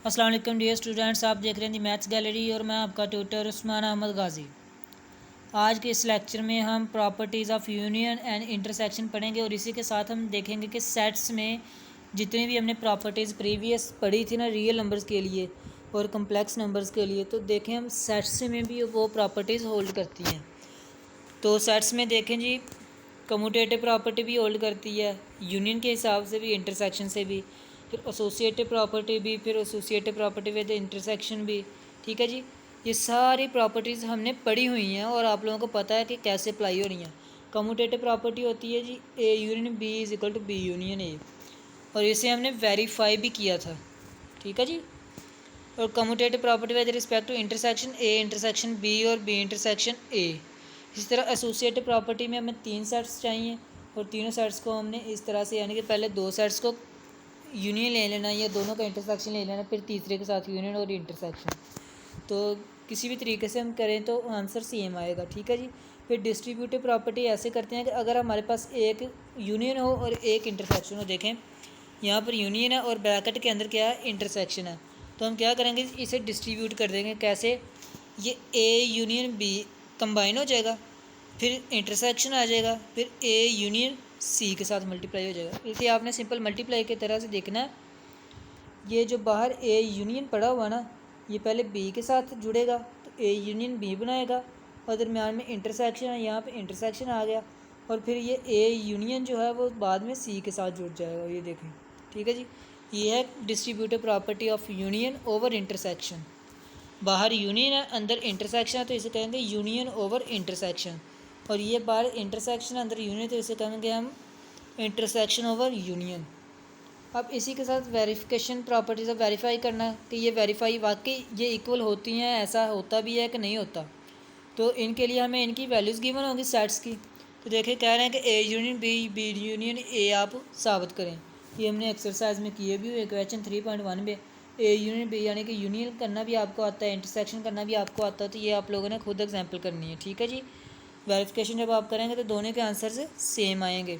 अस्सलाम वालेकुम dear students, आप देख रहे हैं दी मैथ्स गैलरी और मैं आपका ट्यूटर उस्मान अहमद गाजी। आज के इस लेक्चर में हम properties of union and intersection पढ़ेंगे और इसी के साथ हम देखेंगे कि सेट्स में जितनी भी हमने प्रॉपर्टीज़ प्रीवियस पढ़ी थी ना रियल नंबर्स के लिए और कम्प्लेक्स नंबर्स के लिए, तो देखें हम सेट्स में भी वो प्रॉपर्टीज़ होल्ड करती हैं। तो सेट्स में देखें जी, कम्यूटेटिव प्रॉपर्टी भी होल्ड करती है यूनियन के हिसाब से भी, इंटरसेक्शन से भी, फिर एसोसिएटिव प्रॉपर्टी भी, फिर एसोसिएटिव प्रॉपर्टी विद इंटरसेक्शन भी। ठीक है जी, ये सारी प्रॉपर्टीज़ हमने पढ़ी हुई हैं और आप लोगों को पता है कि कैसे अप्लाई हो रही हैं। कम्यूटेटिव प्रॉपर्टी होती है जी A union B is equal to B union A, और इसे हमने वेरीफाई भी किया था। ठीक है जी, और commutative property with respect to intersection A intersection B और बी इंटरसेक्शन ए। इसी तरह एसोसिएटिव प्रॉपर्टी में हमें 3 सेट्स चाहिए और तीनों सेट्स को हमने इस तरह से, यानी कि पहले 2 सेट्स को यूनियन ले लेना या दोनों का इंटरसेक्शन ले लेना, फिर तीसरे के साथ यूनियन और इंटरसेक्शन। तो किसी भी तरीके से हम करें तो आंसर सेम आएगा। ठीक है जी, फिर डिस्ट्रीब्यूटिव प्रॉपर्टी ऐसे करते हैं कि अगर हमारे पास एक यूनियन हो और एक इंटरसेक्शन हो, देखें यहाँ पर यूनियन है और ब्रैकेट के अंदर क्या है, इंटरसेक्शन है, तो हम क्या करेंगे, इसे डिस्ट्रीब्यूट कर देंगे। कैसे, ये ए यूनियन बी कंबाइन हो जाएगा, फिर इंटरसेक्शन आ जाएगा, फिर ए यूनियन सी के साथ मल्टीप्लाई हो जाएगा। इसे आपने सिंपल मल्टीप्लाई की तरह से देखना है। ये जो बाहर ए यूनियन पड़ा हुआ ना, ये पहले बी के साथ जुड़ेगा तो ए यूनियन बी बनाएगा, और दरम्यान में इंटरसेक्शन है, यहाँ पे इंटरसेक्शन आ गया, और फिर ये ए यूनियन जो है वो बाद में सी के साथ जुड़ जाएगा। ये देखें, ठीक है जी, ये है distributive property of union over intersection. बाहर यूनियन है, अंदर इंटरसेक्शन है, तो इसे कहेंगे यूनियन ओवर इंटरसेक्शन। और ये बाहर इंटरसेक्शन अंदर यूनियन, तो इसे कहेंगे हम इंटरसेक्शन ओवर यूनियन। अब इसी के साथ वेरिफिकेशन प्रॉपर्टीज ऑफ वेरीफाई करना कि ये वेरीफाई वाकई ये इक्वल होती हैं, ऐसा होता भी है कि नहीं होता। तो इनके लिए हमें इनकी वैल्यूज़ गिवन होंगी सेट्स की। तो देखिए कह रहे हैं कि A union B, B union A आप साबित करें। ये हमने एक्सरसाइज में किए भी हुए, क्वेश्चन 3.1 में ए यूनियन बी यानी कि यूनियन करना भी आपको आता है, इंटरसेक्शन करना भी आपको आता है, तो ये आप लोगों ने खुद एग्जाम्पल करनी है। ठीक है जी, वेरिफिकेशन जब आप करेंगे तो दोनों के आंसर से सेम आएंगे।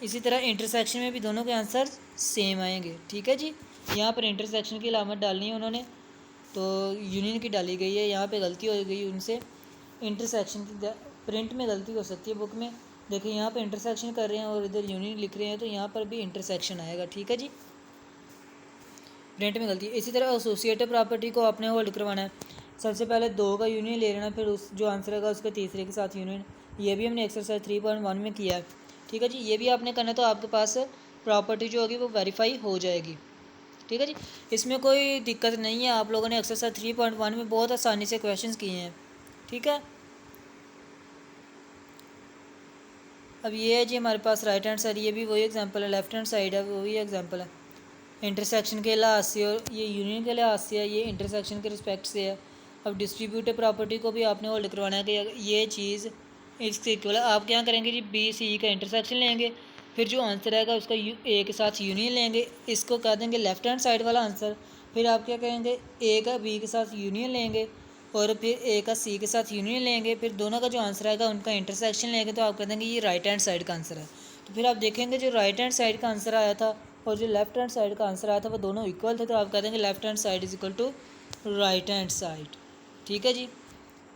इसी तरह इंटरसेक्शन में भी दोनों के आंसर सेम आएंगे। ठीक है जी, यहाँ पर इंटरसेक्शन की अलामत डालनी है उन्होंने, तो यूनियन की डाली गई है, यहाँ पे गलती हो गई उनसे, इंटरसेक्शन की प्रिंट में गलती हो सकती है बुक में। देखिए यहाँ पे इंटरसेक्शन कर रहे हैं और इधर यूनियन लिख रहे हैं, तो यहाँ पर भी इंटरसेक्शन आएगा। ठीक है जी, प्रिंट में गलती है। इसी तरह एसोसिएटिव प्रॉपर्टी को आपने होल्ड करवाना है। सबसे पहले 2 का यूनियन ले लेना, फिर उस जो आंसर आएगा उसके तीसरे के साथ यूनियन। ये भी हमने एक्सरसाइज 3.1 में किया है। ठीक है जी, ये भी आपने करना, तो आपके पास प्रॉपर्टी जो होगी वो वेरीफाई हो जाएगी। ठीक है जी, इसमें कोई दिक्कत नहीं है, आप लोगों ने एक्सरसाइज 3.1 में बहुत आसानी से क्वेश्चंस किए हैं। ठीक है, अब ये है जी हमारे पास राइट हैंड साइड, ये भी वही एग्जांपल है, लेफ्ट हैंड साइड है वही एग्जांपल है। इंटरसेक्शन के लिहाज से और ये यूनियन के लिहाज से है, ये इंटरसेक्शन के रिस्पेक्ट से है। अब डिस्ट्रीब्यूटिव प्रॉपर्टी को भी आपने होल्ड करवाना है कि ये चीज़ इसके इक्वल है। आप क्या करेंगे जी, बी सी का इंटरसेक्शन लेंगे, फिर जो आंसर आएगा उसका ए के साथ यूनियन लेंगे, इसको कह देंगे लेफ्ट हैंड साइड वाला आंसर। फिर आप क्या करेंगे, ए का बी के साथ यूनियन लेंगे और फिर ए का सी के साथ यूनियन लेंगे, फिर दोनों का जो आंसर आएगा उनका इंटरसेक्शन लेंगे, तो आप कह देंगे ये राइट हैंड साइड का आंसर है। तो फिर आप देखेंगे जो राइट हैंड साइड का आंसर आया था और जो लेफ्ट हैंड साइड का आंसर आया था वो दोनों इक्वल थे, तो आप कह देंगे left hand side is equal to right hand side. ठीक है जी,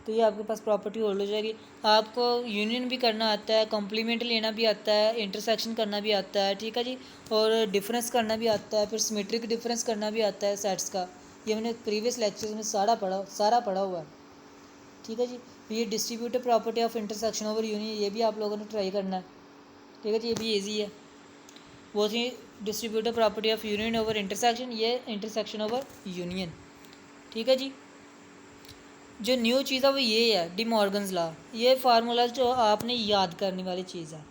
तो ये आपके पास प्रॉपर्टी होल्ड हो जाएगी। आपको यूनियन भी करना आता है, कॉम्प्लीमेंट लेना भी आता है, इंटरसेक्शन करना भी आता है। ठीक है जी, और डिफरेंस करना भी आता है, फिर सिमेट्रिक डिफरेंस करना भी आता है सेट्स का। ये हमने प्रीवियस लेक्चर्स में सारा पढ़ा हुआ है। ठीक है जी, ये distributive property of intersection over union, ये भी आप लोगों ने ट्राई करना है। ठीक है जी, ये भी ईजी है। वो थी distributive property of union over intersection, ये इंटरसेक्शन ओवर यूनियन। ठीक है जी, जो न्यू चीज़ है वो ये है डी मॉर्गन्स लॉ। ये फार्मूला जो आपने याद करने वाली चीज़ है,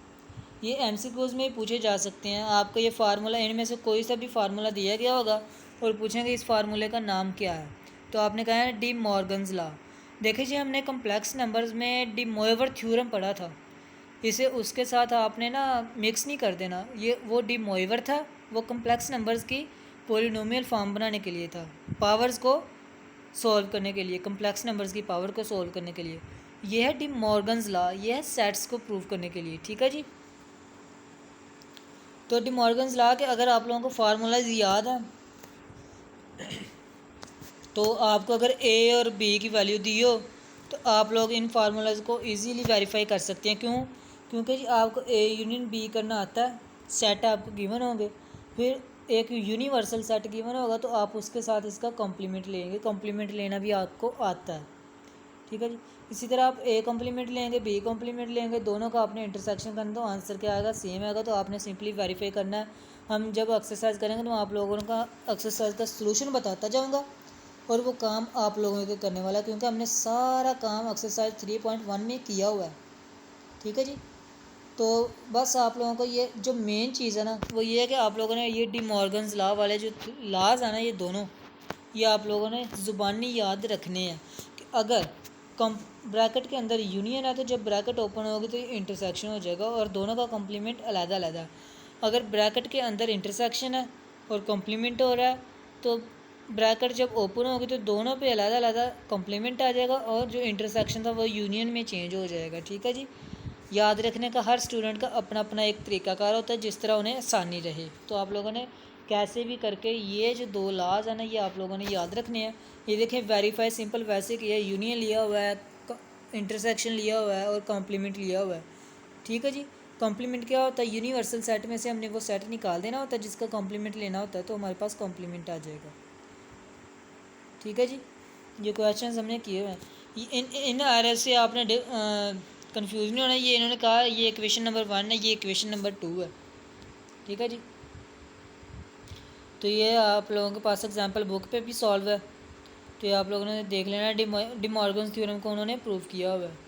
ये एमसीक्यूज़ में पूछे जा सकते हैं। आपको ये फार्मूला, इनमें से कोई सा भी फार्मूला दिया गया होगा और पूछेंगे इस फार्मूले का नाम क्या है, तो आपने कहा है डी मॉर्गन्स लॉ। देखिए जी, हमने कम्प्लेक्स नंबर्स में डी मोएवर थ्योरम पढ़ा था, इसे उसके साथ आपने ना मिक्स नहीं कर देना। ये वो डी मोएवर था, वो कम्प्लेक्स नंबर्स की पोलिनोमियल फॉर्म बनाने के लिए था, पावर्स को सॉल्व करने के लिए, कम्प्लेक्स नंबर्स की पावर को सॉल्व करने के लिए। ये है डी मॉर्गन्स लॉ, ये है सेट्स को प्रूव करने के लिए। ठीक है जी, तो डी मॉर्गन्स लॉ के अगर आप लोगों को फार्मूलाज याद है तो आपको अगर ए और बी की वैल्यू दी हो तो आप लोग इन फार्मूलाज को इजीली वेरीफाई कर सकते हैं। क्यों? क्योंकि जी आपको ए यूनियन बी करना आता है, सेट आपको गिवन होंगे, फिर एक यूनिवर्सल सेट गिवन होगा तो आप उसके साथ इसका कॉम्प्लीमेंट लेंगे, कॉम्प्लीमेंट लेना भी आपको आता है। ठीक है जी। इसी तरह आप ए कॉम्प्लीमेंट लेंगे, बी कॉम्प्लीमेंट लेंगे, दोनों का आपने इंटरसेक्शन करना, तो आंसर क्या आएगा? सेम आएगा। तो आपने सिंपली वेरीफाई करना है। हम जब एक्सरसाइज करेंगे तो आप लोगों का एक्सरसाइज का सलूशन बताता जाऊँगा और वो काम आप लोगों के करने वाला है, क्योंकि हमने सारा काम एक्सरसाइज 3.1 में किया हुआ है। ठीक है जी। तो बस आप लोगों को ये जो मेन चीज़ है ना वो ये है कि आप लोगों ने ये डी मॉर्गन्स लॉ वाले जो लॉज है ना, ये दोनों ये आप लोगों ने ज़ुबानी याद रखने हैं कि अगर कम ब्रैकेट के अंदर यूनियन है तो जब ब्रैकेट ओपन होगी तो ये इंटरसेक्शन हो जाएगा और दोनों का कॉम्प्लीमेंट अलग-अलग। अगर ब्रैकेट के अंदर इंटरसेक्शन है और कॉम्प्लीमेंट हो रहा है तो ब्रैकेट जब ओपन होगी तो दोनों पे अलग-अलग कॉम्प्लीमेंट आ जाएगा और जो इंटरसेक्शन था वो यूनियन में चेंज हो जाएगा। ठीक है जी। याद रखने का हर स्टूडेंट का अपना अपना एक तरीकाकार होता है जिस तरह उन्हें आसानी रहे। तो आप लोगों ने कैसे भी करके ये जो दो लॉज है ना ये आप लोगों ने याद रखने हैं। ये देखें, वेरीफाई सिंपल वैसे किया है, यूनियन लिया हुआ है, इंटरसेक्शन लिया हुआ है और कॉम्प्लीमेंट लिया हुआ है। ठीक है जी। कॉम्प्लीमेंट क्या होता है? यूनिवर्सल सेट में से हमने वो सेट निकाल देना होता है जिसका कॉम्प्लीमेंट लेना होता है, तो हमारे पास कॉम्प्लीमेंट आ जाएगा। ठीक है जी। ये क्वेश्चन हमने किए हुए हैं। इन आर से आपने कंफ्यूज नहीं होना। ये इन्होंने कहा ये इक्वेशन नंबर 1 है, ये इक्वेशन नंबर 2 है। ठीक है जी। तो ये आप लोगों के पास एग्जांपल बुक पे भी सॉल्व है, तो ये आप लोगों ने देख लेना। डी मॉर्गन्स थ्योरम को उन्होंने प्रूव किया हुआ है।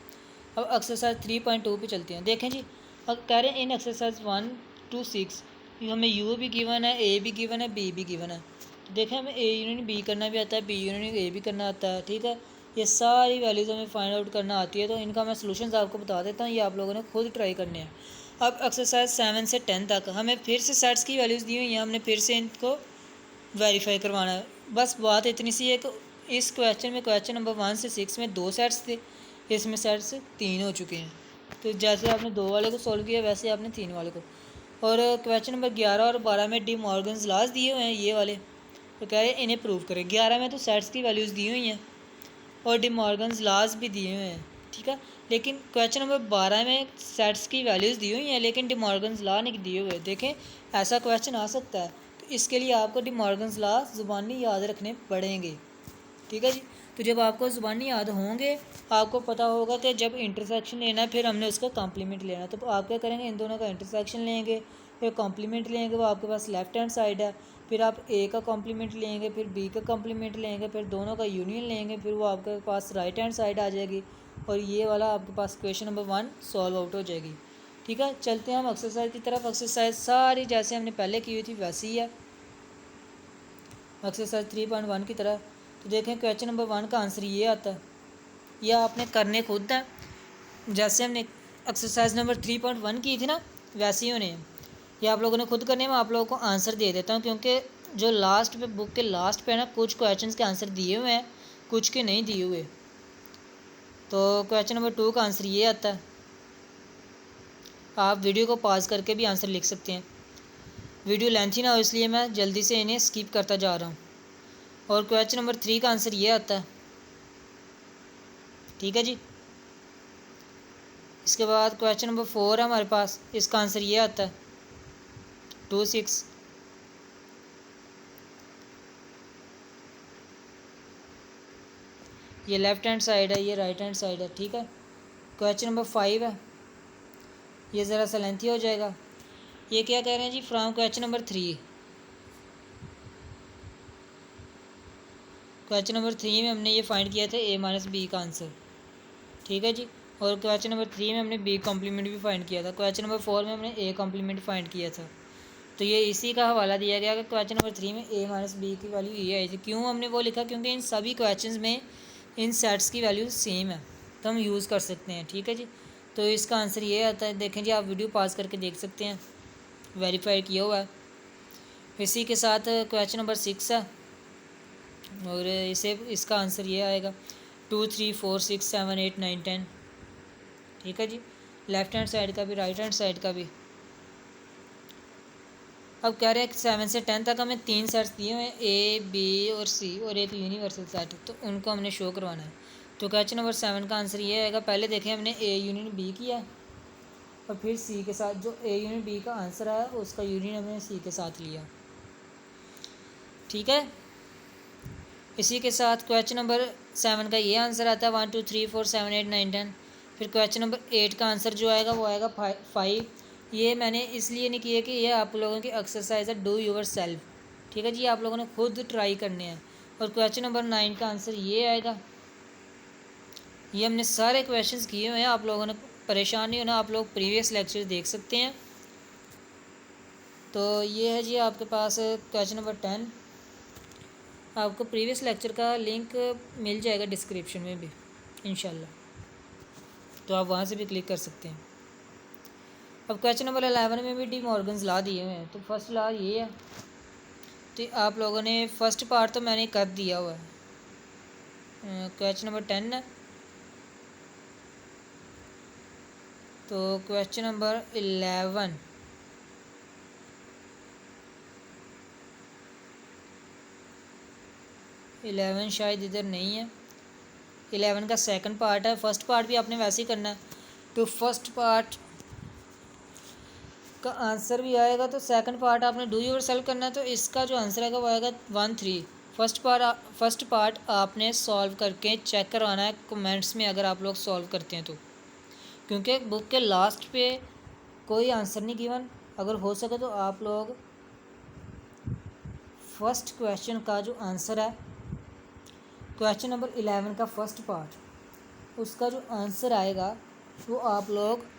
अब एक्सरसाइज 3.2 पे चलते हैं। देखें जी, अब कह रहे हैं इन एक्सरसाइज 1 to 6 हमें यू भी गिवन है, ए भी गिवन है, बी भी गिवन है। तो देखें हमें ए यूनियन बी करना भी आता है, बी यूनियन ए भी करना आता है। ठीक है, ये सारी वैल्यूज़ हमें फाइंड आउट करना आती है। तो इनका मैं सॉल्यूशंस आपको बता देता हूँ, ये आप लोगों ने खुद ट्राई करने हैं। अब एक्सरसाइज 7 से 10 तक हमें फिर से सेट्स की वैल्यूज़ दी हुई हैं, हमने फिर से इनको वेरीफाई करवाना है। बस बात इतनी सी है कि इस क्वेश्चन में क्वेश्चन नंबर 1 से 6 में 2 सेट्स थे, इसमें सेट्स 3 हो चुके हैं। तो जैसे आपने 2 वाले को सॉल्व किया वैसे आपने 3 वाले को। और क्वेश्चन नंबर 11 और 12 में डी मॉर्गन्स लॉज दिए हुए हैं ये वाले, तो कह रहे हैं इन्हें प्रूव करें। 11 में तो सेट्स की वैल्यूज़ दी हुई हैं और डी मॉर्गन्स लॉज भी दिए हुए हैं। ठीक है, लेकिन क्वेश्चन नंबर 12 में सेट्स की वैल्यूज़ दी हुई हैं लेकिन डी मॉर्गन्स लॉ नहीं दिए हुए। देखें, ऐसा क्वेश्चन आ सकता है, तो इसके लिए आपको डी मॉर्गन्स लॉ ज़ुबानी याद रखने पड़ेंगे। ठीक है जी। तो जब आपको ज़ुबानी याद होंगे आपको पता होगा कि जब इंटरसेक्शन लेना है फिर हमने उसका कॉम्प्लीमेंट लेना है। तो आप क्या करेंगे, इन दोनों का इंटरसेक्शन लेंगे, फिर कॉम्प्लीमेंट लेंगे, वो आपके पास लेफ्ट हैंड साइड है। फिर आप ए का कॉम्प्लीमेंट लेंगे, फिर बी का कॉम्प्लीमेंट लेंगे, फिर दोनों का यूनियन लेंगे, फिर वो आपके पास राइट हैंड साइड आ जाएगी और ये वाला आपके पास क्वेश्चन नंबर 1 सॉल्व आउट हो जाएगी। ठीक है, चलते हैं हम एक्सरसाइज की तरफ। एक्सरसाइज सारी जैसे हमने पहले की हुई थी वैसी ही है, एक्सरसाइज 3.1 की तरह। तो देखें, क्वेश्चन नंबर 1 का आंसर ये आता है, यह आपने करने खुद है। जैसे हमने एक्सरसाइज नंबर 3.1 की थी ना वैसे ही होने हैं। ये आप लोगों ने खुद करने में आप लोगों को आंसर दे देता हूँ, क्योंकि जो लास्ट पे बुक के लास्ट पे है ना कुछ क्वेश्चंस के आंसर दिए हुए हैं, कुछ के नहीं दिए हुए। तो क्वेश्चन नंबर 2 का आंसर ये आता है। आप वीडियो को पॉज करके भी आंसर लिख सकते हैं, वीडियो लेंथी ना हो इसलिए मैं जल्दी से इन्हें स्किप करता जा रहा हूँ। और क्वेश्चन नंबर 3 का आंसर ये आता है। ठीक है जी। इसके बाद क्वेश्चन नंबर 4 है हमारे पास, इसका आंसर ये आता है 2, 6। ये लेफ्ट हैंड साइड है, ये राइट हैंड साइड है। ठीक है, क्वेश्चन नंबर 5 है, ये ज़रा सा लेंथी हो जाएगा। ये क्या कह रहे हैं जी, from question number 3। Question number 3 में हमने ये फाइंड किया था a-b का आंसर। ठीक है जी। और क्वेश्चन नंबर 3 में हमने b कॉम्प्लीमेंट भी फाइंड किया था। क्वेश्चन नंबर 4 में हमने a कॉम्प्लीमेंट फाइंड किया था। तो ये इसी का हवाला दिया गया कि क्वेश्चन नंबर 3 में a-b की वैल्यू ये आई थी। क्यों हमने वो लिखा, क्योंकि इन सभी क्वेश्चंस में इन सेट्स की वैल्यू सेम है, तो हम यूज़ कर सकते हैं। ठीक है जी। तो इसका आंसर ये आता है। देखें जी, आप वीडियो पॉज करके देख सकते हैं, वेरीफाई किया हुआ है। इसी के साथ क्वेश्चन नंबर 6 है और इसे इसका आंसर ये आएगा 2, 3, 4, 6, 7, 8, 9, 10। ठीक है जी, लेफ्ट हैंड साइड का भी राइट हैंड साइड का भी। अब कह रहे हैं कि 7 से 10 तक हमें 3 सेट्स दिए हुए हैं, ए बी और सी, और एक यूनिवर्सल सेट, तो उनको हमने शो करवाना है। तो क्वेश्चन नंबर 7 का आंसर ये आएगा। पहले देखें हमने ए यूनियन बी किया और फिर सी के साथ, जो ए यूनियन बी का आंसर आया उसका यूनियन हमने सी के साथ लिया। ठीक है, इसी के साथ क्वेश्चन नंबर 7 का ये आंसर आता है 1 2 3 4 7 8 9 10। फिर क्वेश्चन नंबर 8 का आंसर जो आएगा वो आएगा 5। ये मैंने इसलिए नहीं किया कि ये आप लोगों की एक्सरसाइज है, डू योर सेल्फ। ठीक है जी, आप लोगों ने खुद ट्राई करने हैं। और क्वेश्चन नंबर 9 का आंसर ये आएगा। ये हमने सारे क्वेश्चंस किए हुए हैं, आप लोगों ने परेशान नहीं होना, आप लोग प्रीवियस लेक्चर देख सकते हैं। तो ये है जी आपके पास क्वेश्चन नंबर 10। आपको प्रीवियस लेक्चर का लिंक मिल जाएगा डिस्क्रिप्शन में भी इंशाल्लाह, तो आप वहाँ से भी क्लिक कर सकते हैं। अब क्वेश्चन नंबर 11 में भी डी मॉर्गन्स लॉ दिए हुए हैं। तो फर्स्ट लॉ ये है, तो आप लोगों ने फर्स्ट पार्ट तो मैंने कर दिया हुआ है। क्वेश्चन नंबर 10 है, तो क्वेश्चन नंबर 11 शायद इधर नहीं है। 11 का सेकंड पार्ट है, फर्स्ट पार्ट भी आपने वैसे ही करना है। तो फर्स्ट पार्ट का आंसर भी आएगा, तो सेकंड पार्ट आपने डू योर सेल्फ करना है। तो इसका जो आंसर आएगा वो आएगा 1 3। फर्स्ट पार्ट आपने सॉल्व करके चेक करवाना है कमेंट्स में, अगर आप लोग सॉल्व करते हैं तो, क्योंकि बुक के लास्ट पे कोई आंसर नहीं गिवन। अगर हो सके तो आप लोग फर्स्ट क्वेश्चन का जो आंसर है, क्वेश्चन नंबर 11 का फर्स्ट पार्ट, उसका जो आंसर आएगा वो आप लोग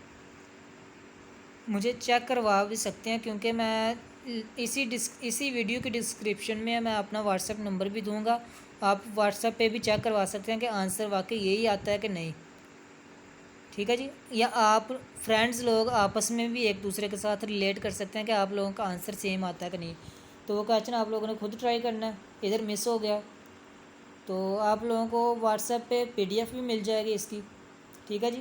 मुझे चेक करवा भी सकते हैं, क्योंकि मैं इसी वीडियो के डिस्क्रिप्शन में मैं अपना व्हाट्सएप नंबर भी दूंगा। आप व्हाट्सएप पे भी चेक करवा सकते हैं कि आंसर वाकई यही आता है कि नहीं। ठीक है जी, या आप फ्रेंड्स लोग आपस में भी एक दूसरे के साथ रिलेट कर सकते हैं कि आप लोगों का आंसर सेम आता है कि नहीं। तो वो क्वेश्चन आप लोगों ने खुद ट्राई करना है, इधर मिस हो गया तो आप लोगों को व्हाट्सएप पे PDF भी मिल जाएगी इसकी। ठीक है जी,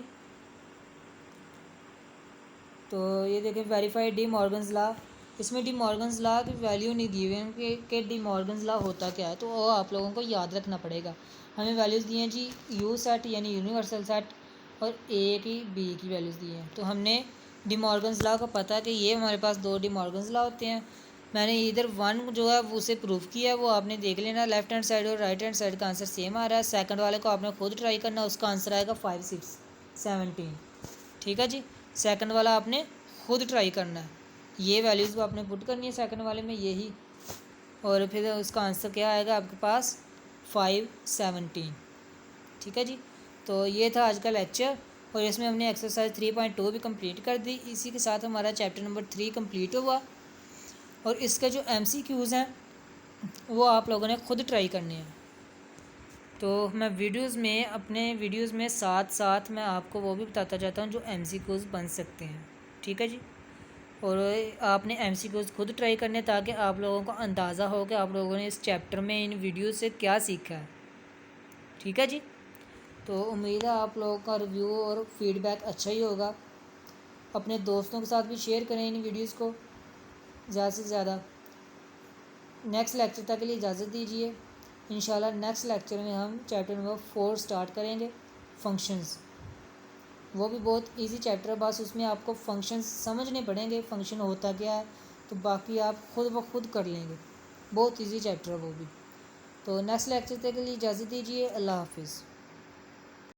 तो ये देखें वेरीफाइड डी मॉर्गन्स लॉ, इसमें डी मॉर्गन्स लॉ की वैल्यू नहीं दी हुई है कि डी मॉर्गन्स लॉ होता क्या है, तो वो आप लोगों को याद रखना पड़ेगा। हमें वैल्यूज़ दी हैं जी यू सेट यानी यूनिवर्सल सेट, और ए की बी की वैल्यूज़ दी हैं। तो हमने डी मॉर्गन्स लॉ को पता है कि ये हमारे पास 2 डी मॉर्गन्स लॉ होते हैं। मैंने इधर 1 जो है वो उसे प्रूफ किया है, वो आपने देख लेना। लेफ्ट हैंड साइड और राइट हैंड साइड का आंसर सेम आ रहा है। सेकंड वाले को आपने खुद ट्राई करना, उसका आंसर आएगा 5 6 17। ठीक है जी, सेकंड वाला आपने खुद ट्राई करना है, ये वैल्यूज़ आपने पुट करनी है सेकंड वाले में यही, और फिर उसका आंसर क्या आएगा आपके पास 5 17। ठीक है जी, तो ये था आज का लेक्चर, और इसमें हमने एक्सरसाइज 3.2 भी कंप्लीट कर दी। इसी के साथ हमारा चैप्टर नंबर 3 कंप्लीट हुआ, और इसके जो MCQs हैं वो आप लोगों ने खुद ट्राई करने हैं। तो मैं अपने वीडियोस में साथ साथ मैं आपको वो भी बताता जाता हूँ जो MCQs बन सकते हैं। ठीक है जी, और आपने MCQs खुद ट्राई करने ताकि आप लोगों को अंदाज़ा हो कि आप लोगों ने इस चैप्टर में इन वीडियो से क्या सीखा है। ठीक है जी, तो उम्मीद है आप लोगों का रिव्यू और फीडबैक अच्छा ही होगा। अपने दोस्तों के साथ भी शेयर करें इन वीडियोज़ को ज़्यादा से ज़्यादा। नेक्स्ट लेक्चर तक के लिए इजाज़त दीजिए। इंशाल्लाह नेक्स्ट लेक्चर में हम चैप्टर नंबर 4 स्टार्ट करेंगे, फंक्शंस। वो भी बहुत इजी चैप्टर है, बस उसमें आपको फंक्शंस समझने पड़ेंगे, फंक्शन होता क्या है, तो बाकी आप खुद ब खुद कर लेंगे। बहुत इजी चैप्टर है वो भी। तो नेक्स्ट लेक्चर तक के लिए इजाज़त दीजिए। अल्लाह हाफिज़।